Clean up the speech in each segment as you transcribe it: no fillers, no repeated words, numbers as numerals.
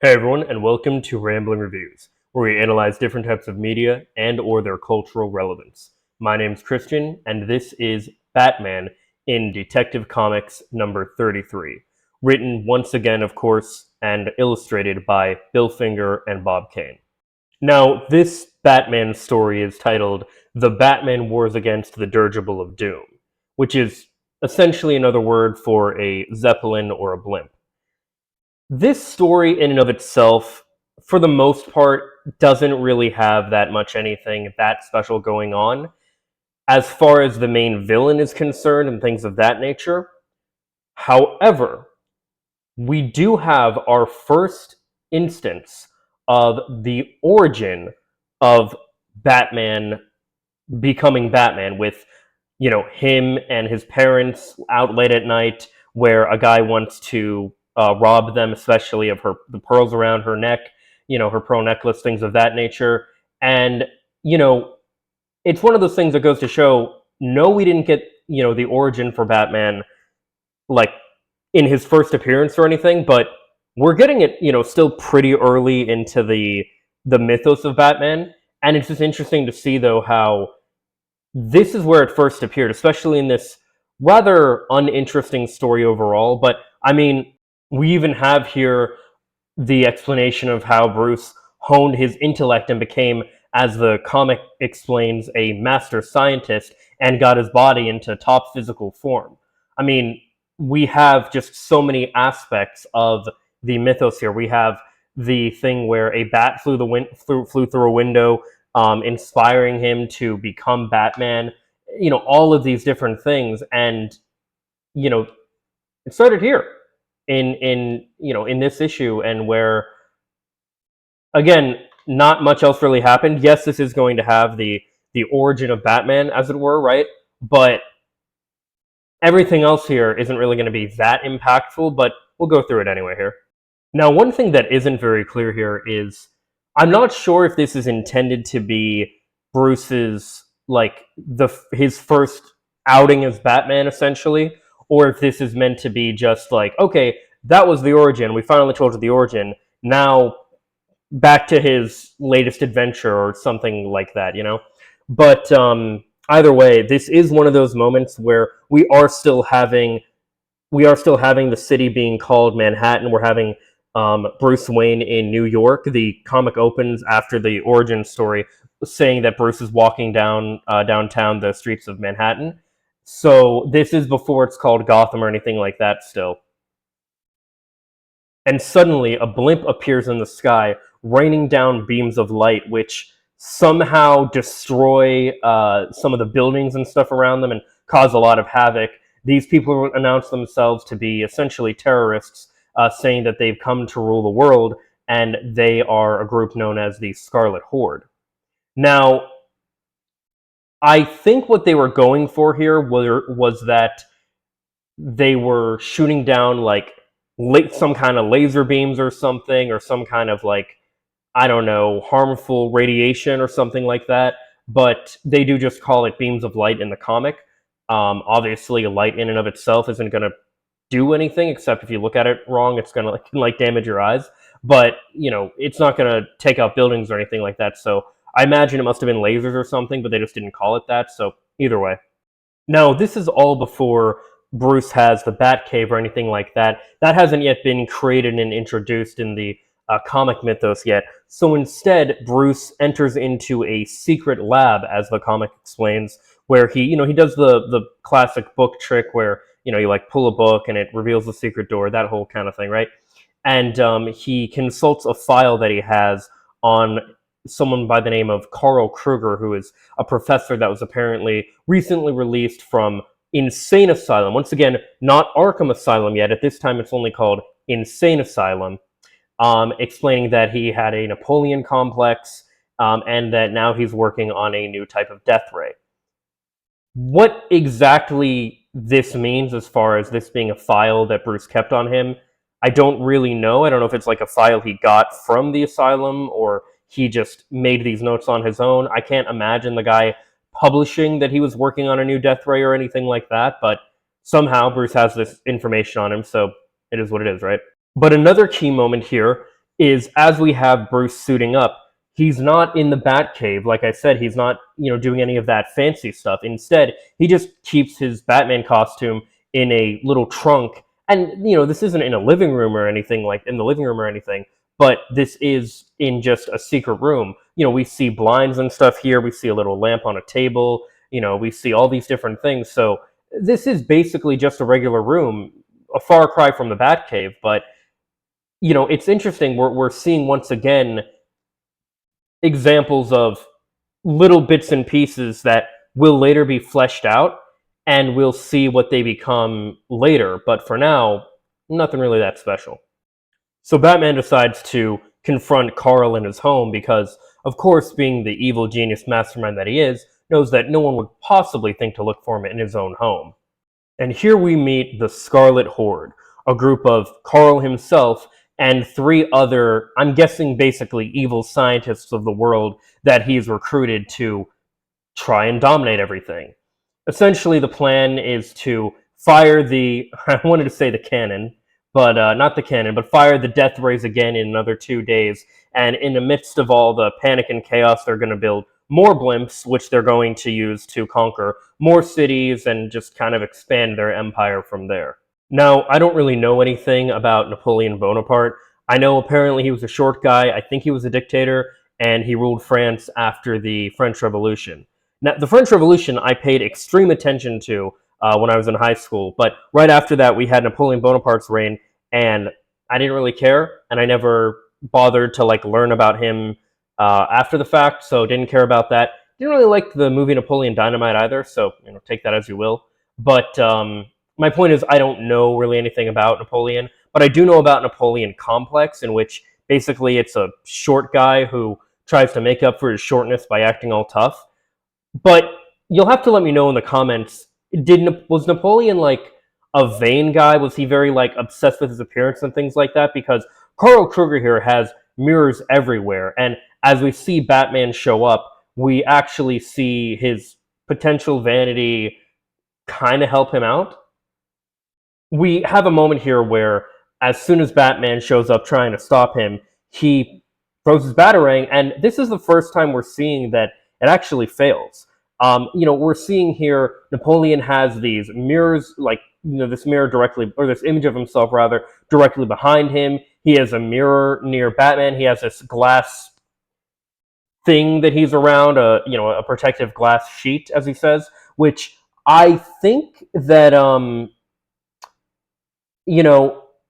Hey everyone, and welcome to Rambling Reviews, where we analyze different types of media and/or their cultural relevance. My name's Christian, and this is Batman in Detective Comics number 33, written once again, of course, and illustrated by Bill Finger and Bob Kane. Now, this Batman story is titled "The Batman Wars Against the Dirigible of Doom," which is essentially another word for a zeppelin or a blimp. This story in and of itself, for the most part, doesn't really have that much anything that special going on. As far as the main villain is concerned and things of that nature. However, we do have our first instance of the origin of Batman becoming Batman with, him and his parents out late at night where a guy wants to rob them, especially of the pearls around her neck, her pearl necklace, things of that nature. And, you know, it's one of those things that goes to show, no, we didn't get, the origin for Batman, like, in his first appearance or anything, but we're getting it, still pretty early into the mythos of Batman. And it's just interesting to see, though, how this is where it first appeared, especially in this rather uninteresting story overall. But I mean, we even have here the explanation of how Bruce honed his intellect and became, as the comic explains, a master scientist and got his body into top physical form. I mean, we have just so many aspects of the mythos here. We have the thing where a bat flew through a window, inspiring him to become Batman. All of these different things, and you know, it started here in this issue, and where again, not much else really happened. Yes, this is going to have the origin of Batman, as it were, right? But everything else here isn't really going to be that impactful. But we'll go through it anyway here. Now, one thing that isn't very clear here is I'm not sure if this is intended to be Bruce's his first outing as Batman, essentially, or if this is meant to be just like, okay, that was the origin. We finally told you the origin. Now back to his latest adventure or something like that. But either way, this is one of those moments where we are still having the city being called Manhattan. We're having Bruce Wayne in New York. The comic opens after the origin story, saying that Bruce is walking downtown the streets of Manhattan. So this is before it's called Gotham or anything like that still. And suddenly, a blimp appears in the sky, raining down beams of light, which somehow destroy some of the buildings and stuff around them and cause a lot of havoc. These people announce themselves to be essentially terrorists, saying that they've come to rule the world, and they are a group known as the Scarlet Horde. Now, I think what they were going for here was that they were shooting down some kind of laser beams or something, or some kind of I don't know, harmful radiation or something like that. But they do just call it beams of light in the comic. Obviously, light in and of itself isn't going to do anything, except if you look at it wrong, it's going to damage your eyes. But it's not going to take out buildings or anything like that. So I imagine it must have been lasers or something, but they just didn't call it that. So either way. Now, this is all before Bruce has the Batcave or anything like that. That hasn't yet been created and introduced in the comic mythos yet. So instead, Bruce enters into a secret lab, as the comic explains, where he does the classic book trick where, you pull a book and it reveals the secret door, that whole kind of thing, right? And he consults a file that he has on someone by the name of Carl Kruger, who is a professor that was apparently recently released from Insane Asylum. Once again, not Arkham Asylum yet. At this time, it's only called Insane Asylum. Explaining that he had a Napoleon complex, and that now he's working on a new type of death ray. What exactly this means, as far as this being a file that Bruce kept on him, I don't really know. I don't know if it's like a file he got from the asylum, or he just made these notes on his own. I can't imagine the guy publishing that he was working on a new death ray or anything like that, but somehow Bruce has this information on him, so it is what it is, right? But another key moment here is as we have Bruce suiting up, he's not in the Batcave. Like I said, he's not, doing any of that fancy stuff. Instead, he just keeps his Batman costume in a little trunk. And, this isn't in a living room or anything, like in the living room or anything, but this is in just a secret room. We see blinds and stuff here. We see a little lamp on a table. We see all these different things. So this is basically just a regular room, a far cry from the Batcave, but it's interesting. We're seeing once again examples of little bits and pieces that will later be fleshed out, and we'll see what they become later. But for now, nothing really that special. So Batman decides to confront Carl in his home because, of course, being the evil genius mastermind that he is, knows that no one would possibly think to look for him in his own home. And here we meet the Scarlet Horde, a group of Carl himself and three other, I'm guessing basically evil scientists of the world that he's recruited to try and dominate everything. Essentially, the plan is to fire the, I wanted to say the cannon, but not the cannon, but fire the death rays again in another 2 days. And in the midst of all the panic and chaos, they're going to build more blimps, which they're going to use to conquer more cities and just kind of expand their empire from there. Now, I don't really know anything about Napoleon Bonaparte. I know apparently he was a short guy. I think he was a dictator, and he ruled France after the French Revolution. Now, the French Revolution I paid extreme attention to when I was in high school, but right after that we had Napoleon Bonaparte's reign, and I didn't really care, and I never bothered to learn about him after the fact, so didn't care about that. Didn't really like the movie Napoleon Dynamite either, so take that as you will. But my point is, I don't know really anything about Napoleon, but I do know about Napoleon Complex, in which basically it's a short guy who tries to make up for his shortness by acting all tough. But you'll have to let me know in the comments. Was Napoleon a vain guy? Was he very obsessed with his appearance and things like that? Because Carl Kruger here has mirrors everywhere, and as we see Batman show up, we actually see his potential vanity kind of help him out. We have a moment here where, as soon as Batman shows up trying to stop him, he throws his batarang, and this is the first time we're seeing that it actually fails. We're seeing here Napoleon has these mirrors, this mirror directly, or this image of himself rather, directly behind him. He has a mirror near Batman. He has this glass thing that he's around, a protective glass sheet, as he says, which I think that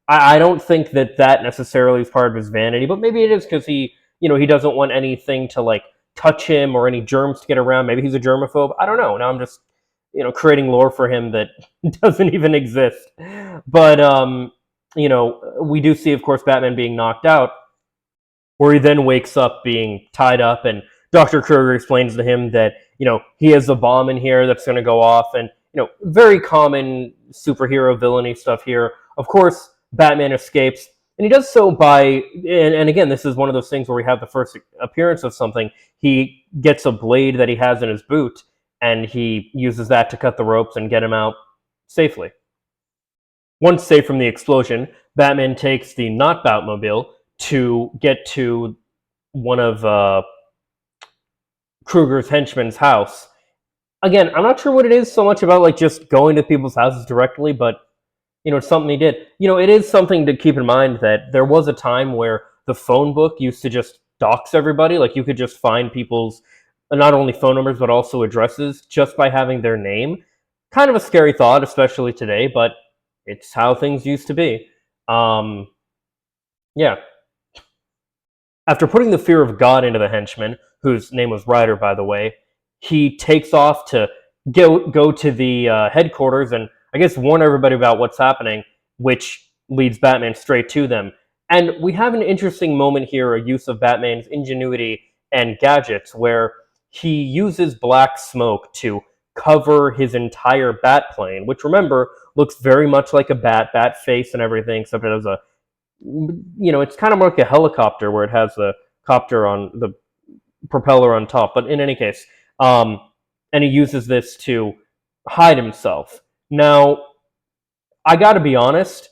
I don't think that necessarily is part of his vanity, but maybe it is because he doesn't want anything to touch him or any germs to get around. Maybe he's a germaphobe. I don't know. Now I'm just, creating lore for him that doesn't even exist. But, we do see, of course, Batman being knocked out, where he then wakes up being tied up, and Dr. Kruger explains to him that, he has a bomb in here that's going to go off, and, very common superhero villainy stuff here. Of course, Batman escapes, and he does so by, and again, this is one of those things where we have the first appearance of something. He gets a blade that he has in his boot, and he uses that to cut the ropes and get him out safely. Once safe from the explosion, Batman takes the not Batmobile to get to one of Kruger's henchman's house. Again, I'm not sure what it is so much about just going to people's houses directly, but it's something he did. It is something to keep in mind that there was a time where the phone book used to just dox everybody. You could just find people's not only phone numbers but also addresses just by having their name. Kind of a scary thought, especially today, but it's how things used to be. Yeah. After putting the fear of God into the henchman, whose name was Ryder, by the way, he takes off to go to the headquarters and I guess warn everybody about what's happening, which leads Batman straight to them. And we have an interesting moment here, a use of Batman's ingenuity and gadgets, where he uses black smoke to cover his entire bat plane, which, remember, looks very much like a bat face and everything, except it has a, it's kind of more like a helicopter where it has the copter on the propeller on top. But in any case, and he uses this to hide himself. Now, I gotta be honest,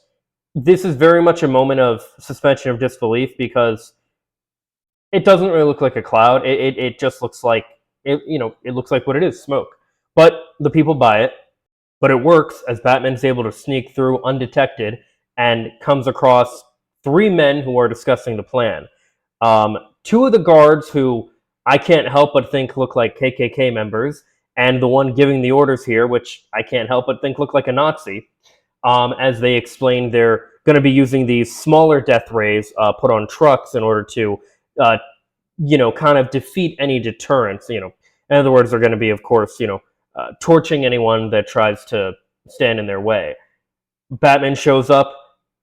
this is very much a moment of suspension of disbelief because it doesn't really look like a cloud. It just looks like it looks like what it is, smoke. But the people buy it. But it works as Batman's able to sneak through undetected and comes across three men who are discussing the plan. Two of the guards who I can't help but think look like KKK members, and the one giving the orders here, which I can't help but think look like a Nazi. As they explain, they're going to be using these smaller death rays put on trucks in order to, uh, kind of defeat any deterrence. In other words, they're going to be, of course, torching anyone that tries to stand in their way. Batman shows up,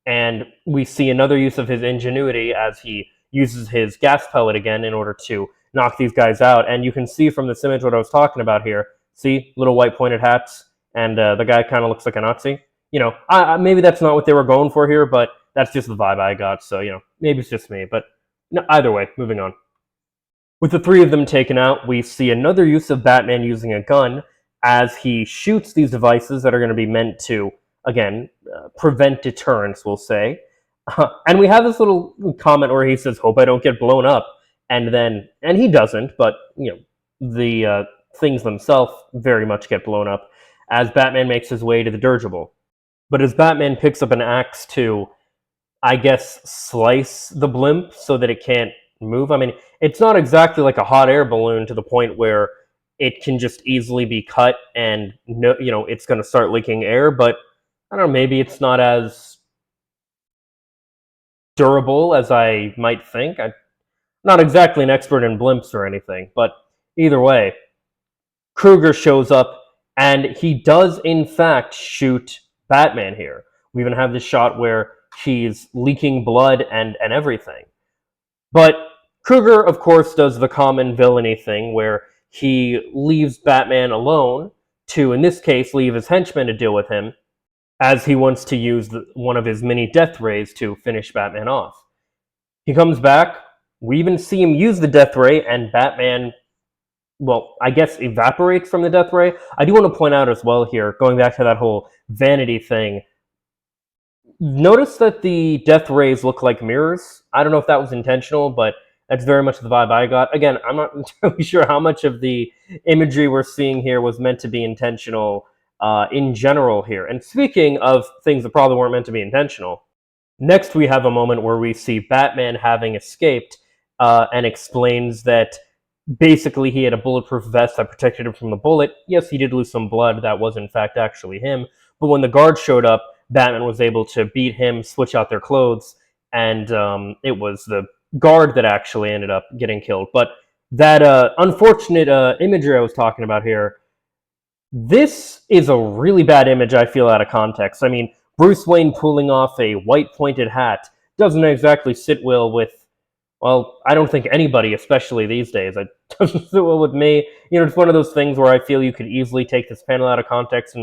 and we see another use of his ingenuity as he uses his gas pellet again in order to knock these guys out. And you can see from this image what I was talking about here. See, little white pointed hats, and the guy kind of looks like a Nazi. Maybe that's not what they were going for here, but that's just the vibe I got. So, maybe it's just me. But no, either way, moving on. With the three of them taken out, we see another use of Batman using a gun as he shoots these devices that are going to be meant to, again, prevent deterrence, we'll say. And we have this little comment where he says, "Hope I don't get blown up," and he doesn't, but the things themselves very much get blown up as Batman makes his way to the dirigible. But as Batman picks up an axe to, I guess, slice the blimp so that it can't move. I mean, it's not exactly like a hot air balloon to the point where it can just easily be cut and it's going to start leaking air, but I don't know, maybe it's not as durable as I might think. I'm not exactly an expert in blimps or anything, but either way, Kruger shows up and he does in fact shoot Batman here. We even have this shot where he's leaking blood and everything. But Kruger, of course, does the common villainy thing where he leaves Batman alone to, in this case, leave his henchmen to deal with him, as he wants to use one of his mini death rays to finish Batman off. He comes back. We even see him use the death ray, and Batman, well, I guess evaporates from the death ray. I do want to point out as well here, going back to that whole vanity thing, notice that the death rays look like mirrors. I don't know if that was intentional, but that's very much the vibe I got. Again, I'm not entirely sure how much of the imagery we're seeing here was meant to be intentional in general here. And speaking of things that probably weren't meant to be intentional, next we have a moment where we see Batman having escaped and explains that basically he had a bulletproof vest that protected him from the bullet. Yes, he did lose some blood. That was in fact actually him. But when the guard showed up, Batman was able to beat him, switch out their clothes, and it was the guard that actually ended up getting killed. But that unfortunate imagery I was talking about here, this is a really bad image, I feel, out of context. I mean, Bruce Wayne pulling off a white pointed hat doesn't exactly sit well with, well, I don't think anybody, especially these days. It doesn't sit well with me. It's one of those things where I feel you could easily take this panel out of context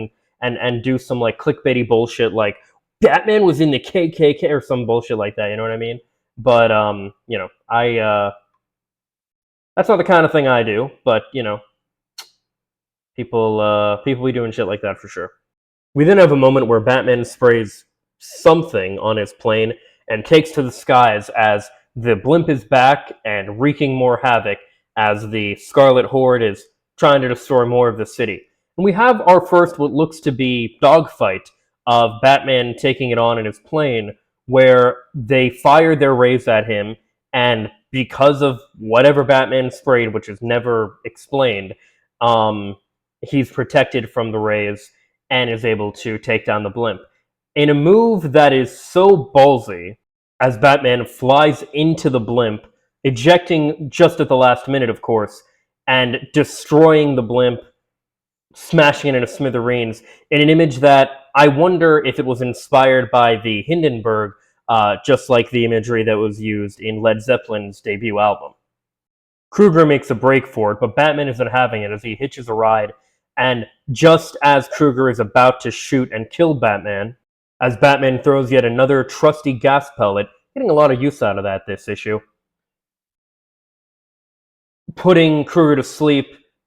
and do some like clickbaity bullshit like Batman was in the KKK or some bullshit like that, you know what I mean? But I that's not the kind of thing I do, but people be doing shit like that for sure. We then have a moment where Batman sprays something on his plane and takes to the skies as the blimp is back and wreaking more havoc as the Scarlet Horde is trying to destroy more of the city. And we have our first what looks to be dogfight of Batman taking it on in his plane, where they fire their rays at him, and because of whatever Batman sprayed, which is never explained, he's protected from the rays and is able to take down the blimp. In a move that is so ballsy, as Batman flies into the blimp, ejecting just at the last minute, of course, and destroying the blimp, smashing it into smithereens, in an image that I wonder if it was inspired by the Hindenburg, just like the imagery that was used in Led Zeppelin's debut album. Kruger makes a break for it, but Batman isn't having it as he hitches a ride, and just as Kruger is about to shoot and kill Batman, as Batman throws yet another trusty gas pellet, getting a lot of use out of that this issue, putting Kruger to sleep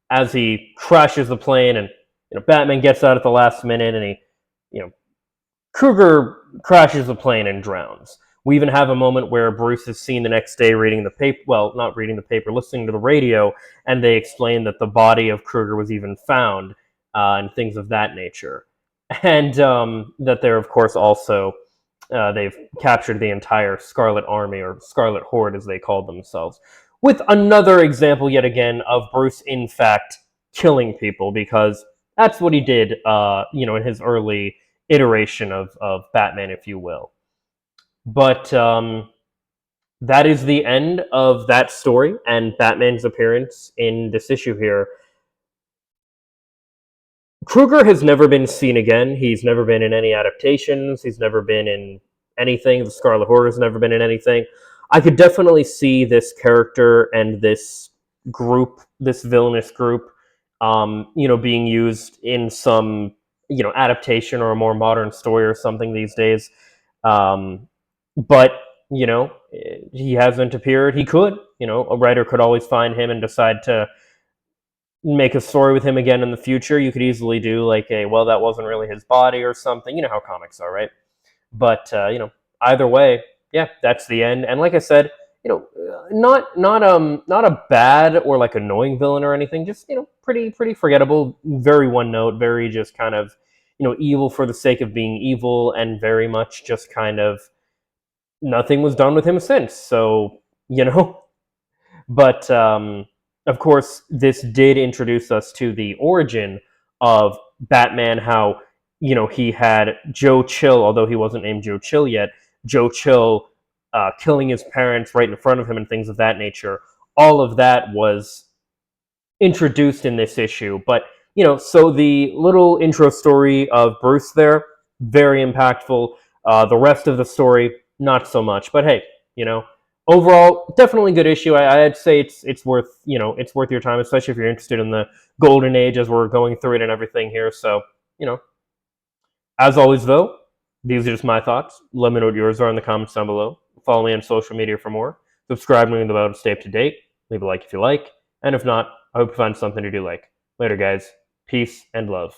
as he crashes the plane, and Batman gets out at the last minute, and Kruger crashes a plane and drowns. We even have a moment where Bruce is seen the next day reading the paper, well, not reading the paper, listening to the radio, and they explain that the body of Kruger was even found, and things of that nature. And that they're, of course, also, they've captured the entire Scarlet Army, or Scarlet Horde as they called themselves. With another example, yet again, of Bruce, in fact, killing people, because that's what he did, in his early iteration of Batman, if you will. But that is the end of that story and Batman's appearance in this issue here. Kruger has never been seen again. He's never been in any adaptations. He's never been in anything. The Scarlet Horde has never been in anything. I could definitely see this character and this group, this villainous group, being used in some, adaptation or a more modern story or something these days. But he hasn't appeared. He could, a writer could always find him and decide to make a story with him again in the future. You could easily do like well, that wasn't really his body or something. You know how comics are, right? But either way, yeah, that's the end. And like I said, not a bad or like annoying villain or anything. Just pretty forgettable. Very one note. Very just kind of evil for the sake of being evil, and very much just kind of nothing was done with him since. So but of course, this did introduce us to the origin of Batman. How he had Joe Chill, although he wasn't named Joe Chill yet. Joe Chill killing his parents right in front of him and things of that nature. All of that was introduced in this issue. But so the little intro story of Bruce there, very impactful. The rest of the story, not so much. But hey, overall, definitely good issue. I'd say it's worth it's worth your time, especially if you're interested in the golden age as we're going through it and everything here. So as always, though, these are just my thoughts. Let me know what yours are in the comments down below. Follow me on social media for more. Subscribe to me to stay up to date. Leave a like if you like, and if not, I hope you find something to do like. Later, guys. Peace and love.